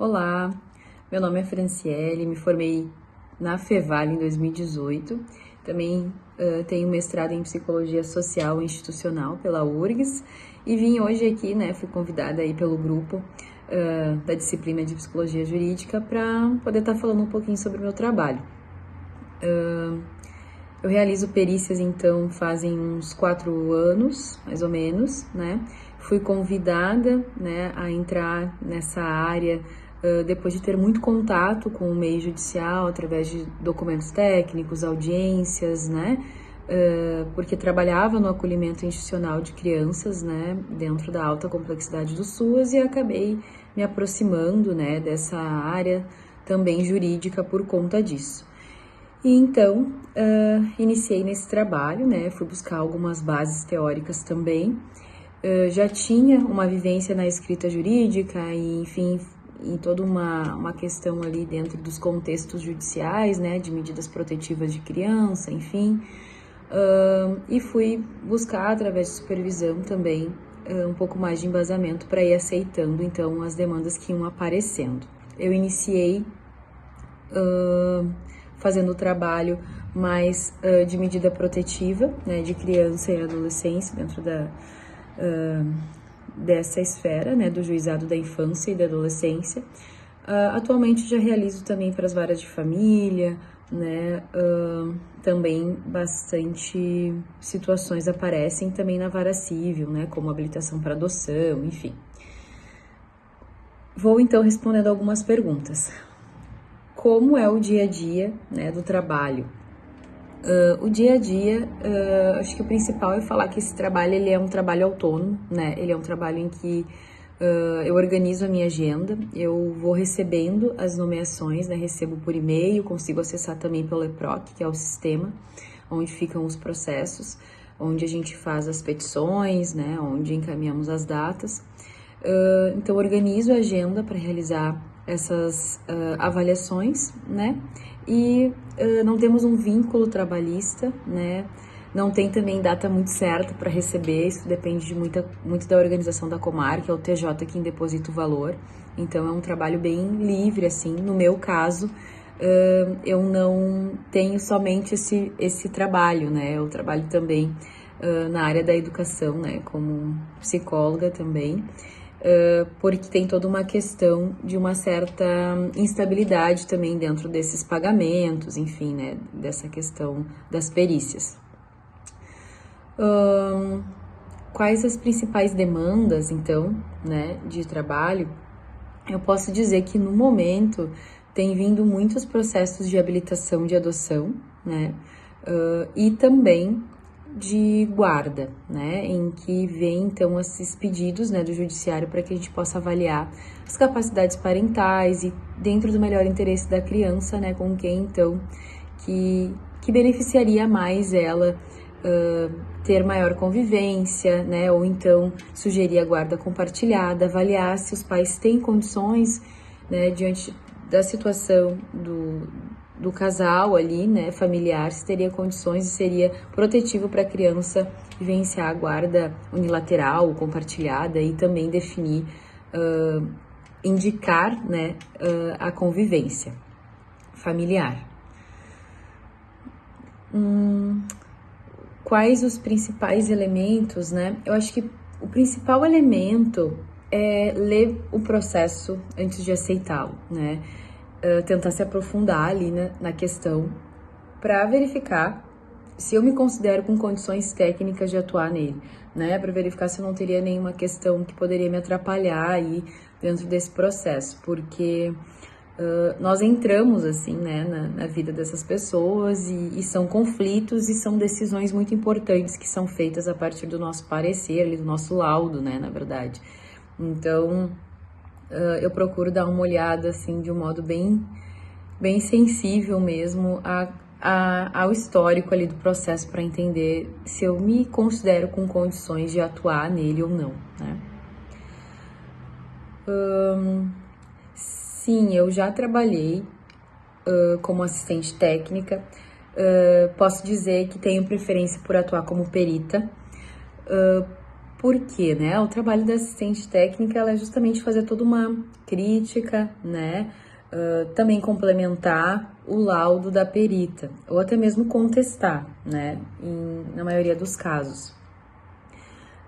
Olá, meu nome é Franciele, me formei na Fevale em 2018. Também tenho mestrado em Psicologia Social e Institucional pela URGS e vim hoje aqui, fui convidada aí pelo grupo da disciplina de Psicologia Jurídica para poder estar falando um pouquinho sobre o meu trabalho. Eu realizo perícias, então, fazem uns 4 anos, mais ou menos, Fui convidada, a entrar nessa área depois de ter muito contato com o meio judicial, através de documentos técnicos, audiências, porque trabalhava no acolhimento institucional de crianças, dentro da alta complexidade do SUAS, e acabei me aproximando, dessa área também jurídica por conta disso. E então, iniciei nesse trabalho, fui buscar algumas bases teóricas também. Já tinha uma vivência na escrita jurídica e, enfim, em toda uma questão ali dentro dos contextos judiciais, de medidas protetivas de criança, enfim. E fui buscar, através de supervisão também, um pouco mais de embasamento para ir aceitando, então, as demandas que iam aparecendo. Eu iniciei fazendo o trabalho mais de medida protetiva, de criança e adolescência, dentro dessa esfera, do juizado da infância e da adolescência. Atualmente já realizo também para as varas de família, também bastante situações aparecem também na vara civil, como habilitação para adoção, enfim. Vou então respondendo algumas perguntas. Como é o dia a dia, do trabalho? O dia a dia, acho que o principal é falar que esse trabalho ele é um trabalho autônomo, Ele é um trabalho em que eu organizo a minha agenda, eu vou recebendo as nomeações, recebo por e-mail, consigo acessar também pelo EPROC, que é o sistema onde ficam os processos, onde a gente faz as petições, onde encaminhamos as datas. Então, organizo a agenda para realizar essas avaliações, E não temos um vínculo trabalhista, Não tem também data muito certa para receber, isso depende de muito da organização da comarca, é o TJ quem deposita o valor. Então, é um trabalho bem livre, assim. No meu caso, eu não tenho somente esse trabalho, Eu trabalho também na área da educação, como psicóloga também. Porque tem toda uma questão de uma certa instabilidade também dentro desses pagamentos, enfim, dessa questão das perícias. Quais as principais demandas, então, de trabalho? Eu posso dizer que no momento tem vindo muitos processos de habilitação de adoção, e também de guarda, em que vem então esses pedidos, do judiciário para que a gente possa avaliar as capacidades parentais e dentro do melhor interesse da criança, com quem então que beneficiaria mais ela ter maior convivência, ou então sugerir a guarda compartilhada, avaliar se os pais têm condições, diante da situação do casal ali, familiar, se teria condições e seria protetivo para a criança vivenciar a guarda unilateral ou compartilhada e também definir, indicar, a convivência familiar. Quais os principais elementos, Eu acho que o principal elemento é ler o processo antes de aceitá-lo, tentar se aprofundar ali na questão para verificar se eu me considero com condições técnicas de atuar nele, para verificar se eu não teria nenhuma questão que poderia me atrapalhar aí dentro desse processo, porque nós entramos assim, na vida dessas pessoas e são conflitos e são decisões muito importantes que são feitas a partir do nosso parecer, ali, do nosso laudo, na verdade. Então, eu procuro dar uma olhada, assim, de um modo bem sensível mesmo ao histórico ali do processo para entender se eu me considero com condições de atuar nele ou não, Sim, eu já trabalhei como assistente técnica, posso dizer que tenho preferência por atuar como perita, Por quê, né? O trabalho da assistente técnica ela é justamente fazer toda uma crítica, né? Também complementar o laudo da perita, ou até mesmo contestar, né? Na maioria dos casos.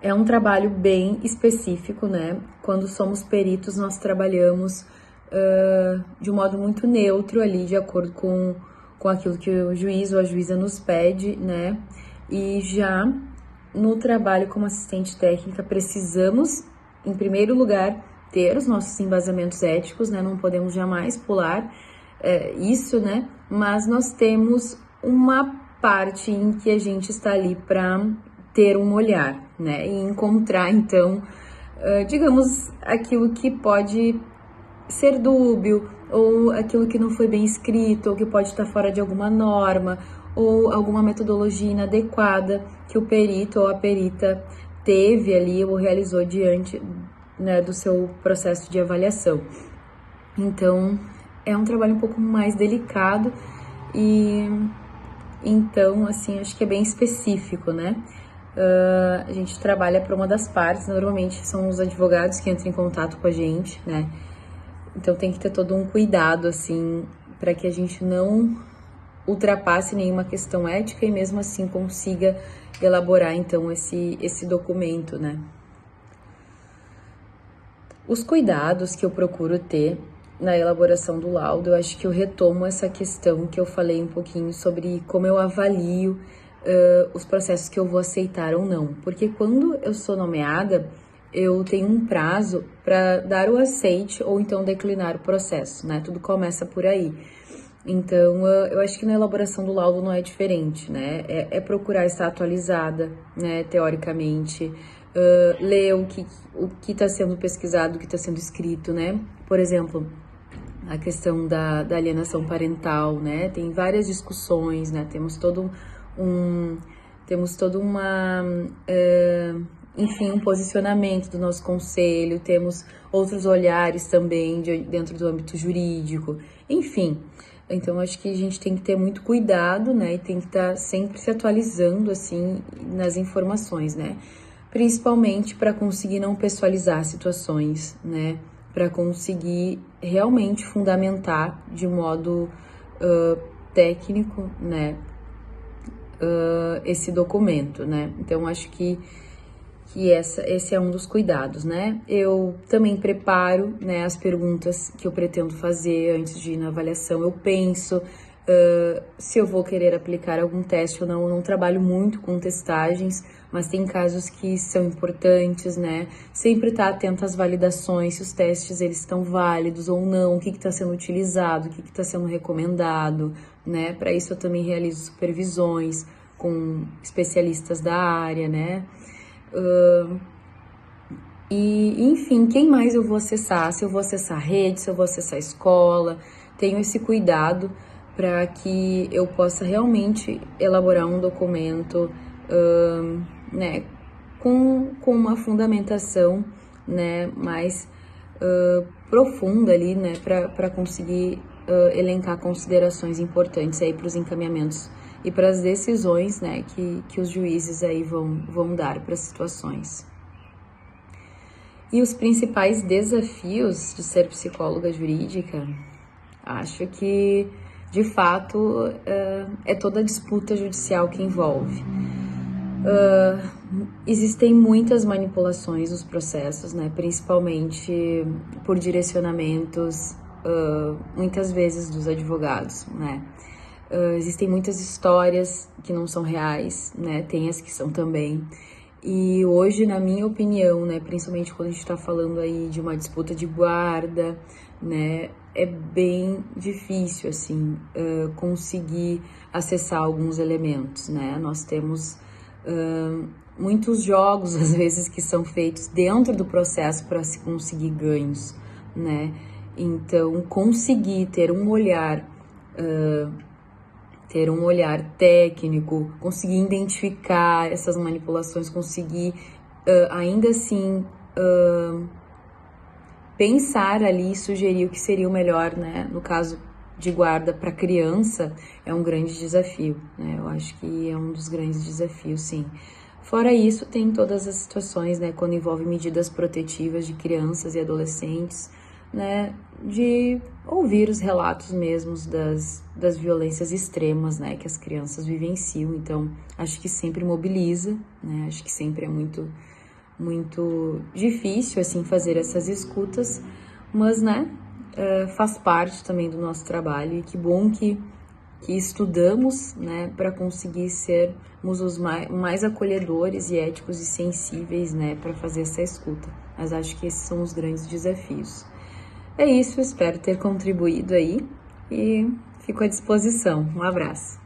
É um trabalho bem específico, né? Quando somos peritos, nós trabalhamos de um modo muito neutro ali, de acordo com aquilo que o juiz ou a juíza nos pede, né? E já no trabalho como assistente técnica, precisamos, em primeiro lugar, ter os nossos embasamentos éticos, né? Não podemos jamais pular isso, né? Mas nós temos uma parte em que a gente está ali para ter um olhar, né? E encontrar, então, digamos, aquilo que pode ser dúbio, ou aquilo que não foi bem escrito, ou que pode estar fora de alguma norma, ou alguma metodologia inadequada que o perito ou a perita teve ali ou realizou diante, né, do seu processo de avaliação. Então, é um trabalho um pouco mais delicado e, então, assim, acho que é bem específico, né? A gente trabalha para uma das partes, normalmente são os advogados que entram em contato com a gente, né? Então tem que ter todo um cuidado, assim, para que a gente não ultrapasse nenhuma questão ética e mesmo assim consiga elaborar, então, esse documento, né? Os cuidados que eu procuro ter na elaboração do laudo, eu acho que eu retomo essa questão que eu falei um pouquinho sobre como eu avalio os processos que eu vou aceitar ou não. Porque quando eu sou nomeada, eu tenho um prazo para dar o aceite ou então declinar o processo, né? Tudo começa por aí. Então, eu acho que na elaboração do laudo não é diferente, né? É procurar estar atualizada, né, teoricamente, ler o que está sendo pesquisado, o que está sendo escrito, né? Por exemplo, a questão da alienação parental, né? Tem várias discussões, né? Temos todo uma... enfim, um posicionamento do nosso conselho, temos outros olhares também dentro do âmbito jurídico, enfim. Então, acho que a gente tem que ter muito cuidado, né, e tem que estar sempre se atualizando, assim, nas informações, né, principalmente para conseguir não pessoalizar situações, né, para conseguir realmente fundamentar de modo técnico, né, esse documento, né. Então, acho que esse é um dos cuidados, né? Eu também preparo, né, as perguntas que eu pretendo fazer antes de ir na avaliação. Eu penso se eu vou querer aplicar algum teste ou não. Eu não trabalho muito com testagens, mas tem casos que são importantes, né? Sempre estar atento às validações, se os testes eles estão válidos ou não, o que está sendo utilizado, o que está sendo recomendado, né? Para isso eu também realizo supervisões com especialistas da área, né? E, enfim, quem mais eu vou acessar? Se eu vou acessar a rede, se eu vou acessar a escola, tenho esse cuidado para que eu possa realmente elaborar um documento, né, com uma fundamentação, né, mais profunda ali, né, para conseguir elencar considerações importantes aí para os encaminhamentos e para as decisões, né, que os juízes aí vão dar para as situações. E os principais desafios de ser psicóloga jurídica, acho que, de fato, é toda a disputa judicial que envolve. Existem muitas manipulações nos processos, né, principalmente por direcionamentos, muitas vezes, dos advogados, né. Existem muitas histórias que não são reais, né? Tem as que são também. E hoje, na minha opinião, né, principalmente quando a gente está falando aí de uma disputa de guarda, né, é bem difícil, assim, conseguir acessar alguns elementos, né? Nós temos muitos jogos, às vezes, que são feitos dentro do processo para se conseguir ganhos, né? Então, conseguir ter um olhar técnico, conseguir identificar essas manipulações, conseguir ainda assim pensar ali e sugerir o que seria o melhor, né? No caso de guarda para criança, é um grande desafio, né? Eu acho que é um dos grandes desafios, sim. Fora isso, tem todas as situações, né, quando envolve medidas protetivas de crianças e adolescentes, né, de ouvir os relatos mesmos das violências extremas, né, que as crianças vivenciam. Então, acho que sempre mobiliza, né, acho que sempre é muito difícil, assim, fazer essas escutas, mas, né, faz parte também do nosso trabalho, e que bom que estudamos, né, para conseguir sermos os mais acolhedores e éticos e sensíveis, né, para fazer essa escuta. Mas acho que esses são os grandes desafios. É isso, espero ter contribuído aí e fico à disposição. Um abraço.